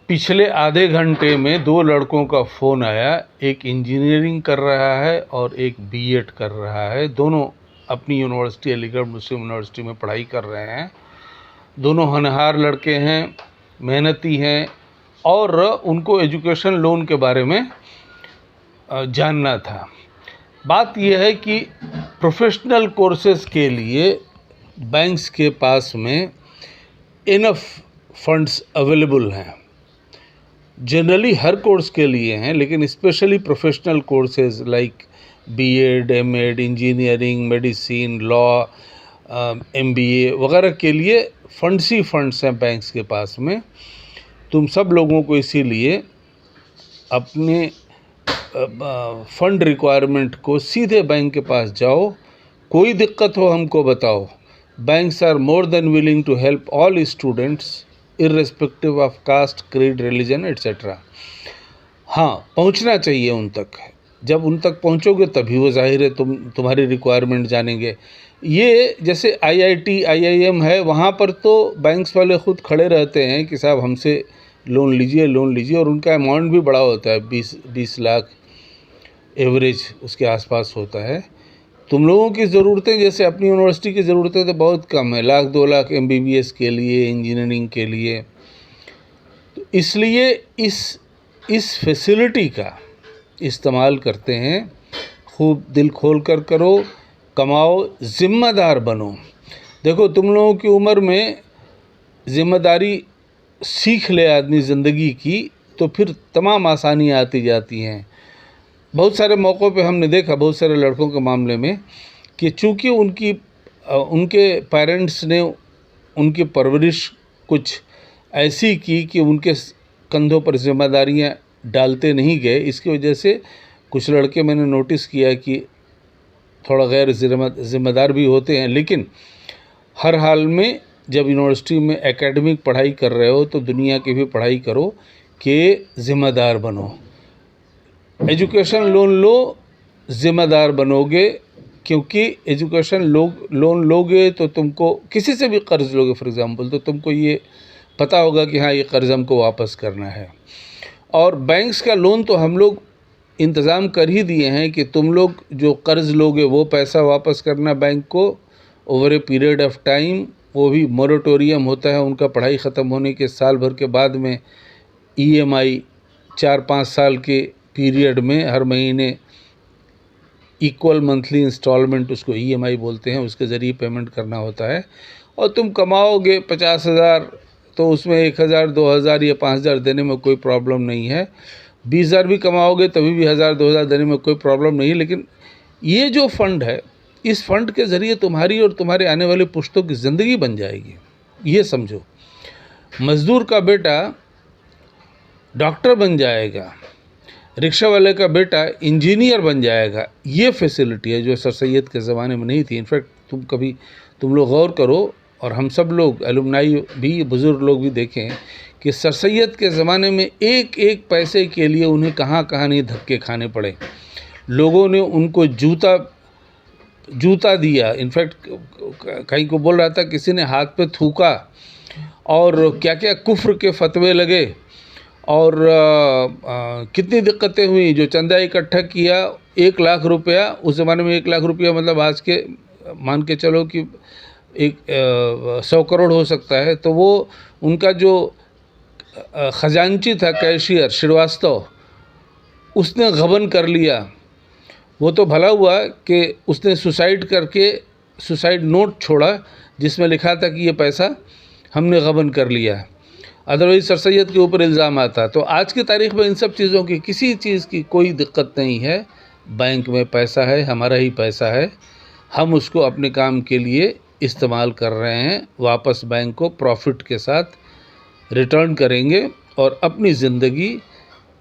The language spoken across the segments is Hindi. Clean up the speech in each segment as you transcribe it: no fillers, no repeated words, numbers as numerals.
पिछले आधे घंटे में 2 लड़कों का फ़ोन आया। एक इंजीनियरिंग कर रहा है और एक बीएड कर रहा है। दोनों अपनी यूनिवर्सिटी अलीगढ़ मुस्लिम यूनिवर्सिटी में पढ़ाई कर रहे हैं। दोनों होनहार लड़के हैं, मेहनती हैं और उनको एजुकेशन लोन के बारे में जानना था। बात यह है कि प्रोफेशनल कोर्सेज़ के लिए बैंक्स के पास में इनफ फंड्स अवेलेबल हैं। जनरली हर कोर्स के लिए हैं, लेकिन specially professional courses like BEd, MEd, engineering, medicine, law, MBA वगैरह के लिए फंड्स ही फंड्स हैं बैंक्स के पास में। तुम सब लोगों को इसीलिए अपने फंड रिक्वायरमेंट को सीधे बैंक के पास जाओ। कोई दिक्कत हो हमको बताओ। Banks are more than willing to help all students irrespective of caste, creed, religion etcetera. हाँ, पहुंचना चाहिए उन तक। जब उन तक पहुंचोगे तभी वो जाहिर है तुम्हारी रिक्वायरमेंट जानेंगे। ये जैसे आईआईटी, आईआईएम है, वहाँ पर तो बैंक्स वाले ख़ुद खड़े रहते हैं कि साहब हमसे लोन लीजिए, लोन लीजिए, और उनका अमाउंट भी बड़ा होता है, 20 लाख एवरेज उसके आसपास होता है। तुम लोगों की ज़रूरतें जैसे अपनी यूनिवर्सिटी की ज़रूरतें तो बहुत कम है, 1-2 लाख एमबीबीएस के लिए, इंजीनियरिंग के लिए। तो इसलिए इस फैसिलिटी का इस्तेमाल करते हैं। खूब दिल खोल कर करो, कमाओ, ज़िम्मेदार बनो। देखो, तुम लोगों की उम्र में ज़िम्मेदारी सीख ले आदमी ज़िंदगी की तो फिर तमाम आसानियाँ आती जाती हैं। बहुत सारे मौक़ों पे हमने देखा, बहुत सारे लड़कों के मामले में, कि चूँकि उनके पेरेंट्स ने उनकी परवरिश कुछ ऐसी की कि उनके कंधों पर जिम्मेदारियाँ डालते नहीं गए। इसकी वजह से कुछ लड़के मैंने नोटिस किया कि थोड़ा गैर ज़िम्मेदार भी होते हैं। लेकिन हर हाल में जब यूनिवर्सिटी में एकेडमिक पढ़ाई कर रहे हो तो दुनिया की भी पढ़ाई करो कि ज़िम्मेदार बनो। एजुकेशन लोन लो, ज़िम्मेदार बनोगे, क्योंकि एजुकेशन लोन लोगे तो तुमको किसी से भी कर्ज़ लोगे फॉर एग्ज़ाम्पल, तो तुमको ये पता होगा कि हाँ, ये कर्ज़ हमको वापस करना है। और बैंक्स का लोन तो हम लोग इंतज़ाम कर ही दिए हैं कि तुम लोग जो कर्ज़ लोगे वो पैसा वापस करना बैंक को over a period of time. वो भी मोरेटोरियम होता है उनका, पढ़ाई ख़त्म होने के साल भर के बाद में ईएमआई 4-5 साल के पीरियड में हर महीने इक्वल मंथली इंस्टॉलमेंट, उसको ईएमआई बोलते हैं, उसके ज़रिए पेमेंट करना होता है। और तुम कमाओगे 50,000 तो उसमें 1,000, 2,000 या 5,000 देने में कोई प्रॉब्लम नहीं है। 20,000 भी कमाओगे तभी भी 1,000, 2,000 देने में कोई प्रॉब्लम नहीं है। लेकिन ये जो फंड है, इस फंड के ज़रिए तुम्हारी और तुम्हारे आने वाले पुश्तों की ज़िंदगी बन जाएगी। ये समझो, मज़दूर का बेटा डॉक्टर बन जाएगा, रिक्शा वाले का बेटा इंजीनियर बन जाएगा। ये फैसिलिटी है जो सर सैयद के ज़माने में नहीं थी। इनफैक्ट तुम लोग गौर करो, और हम सब लोग एलुमनाई भी, बुज़ुर्ग लोग भी देखें कि सर सैयद के ज़माने में एक एक पैसे के लिए उन्हें कहाँ कहाँ नहीं धक्के खाने पड़े। लोगों ने उनको जूता दिया। इनफैक्ट कहीं को बोल रहा था, किसी ने हाथ पे थूका, और क्या क्या कुफ्र के फतवे लगे, और कितनी दिक्कतें हुई। जो चंदा इकट्ठा किया 1 लाख रुपया, उस ज़माने में 1 लाख रुपया मतलब आज के मान के चलो कि 100 करोड़ हो सकता है। तो वो उनका जो ख़जांची था, कैशियर श्रीवास्तव, उसने गबन कर लिया। वो तो भला हुआ कि उसने सुसाइड नोट छोड़ा जिसमें लिखा था कि ये पैसा हमने गबन कर लिया, अदरवाइज़ सर सैयद के ऊपर इल्ज़ाम आता। तो आज की तारीख़ में इन सब चीज़ों की, किसी चीज़ की कोई दिक्कत नहीं है। बैंक में पैसा है, हमारा ही पैसा है, हम उसको अपने काम के लिए इस्तेमाल कर रहे हैं। वापस बैंक को प्रॉफिट के साथ रिटर्न करेंगे और अपनी ज़िंदगी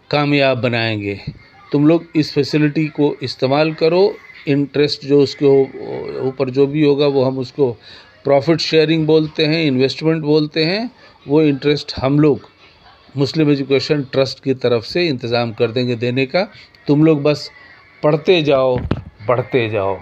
कामयाब बनाएंगे। तुम लोग इस फैसिलिटी को इस्तेमाल करो। इंटरेस्ट जो उसके ऊपर जो भी होगा वो हम उसको प्रॉफिट शेयरिंग बोलते हैं, इन्वेस्टमेंट बोलते हैं। वो इंटरेस्ट हम लोग मुस्लिम एजुकेशन ट्रस्ट की तरफ से इंतज़ाम कर देंगे देने का। तुम लोग बस पढ़ते जाओ, बढ़ते जाओ।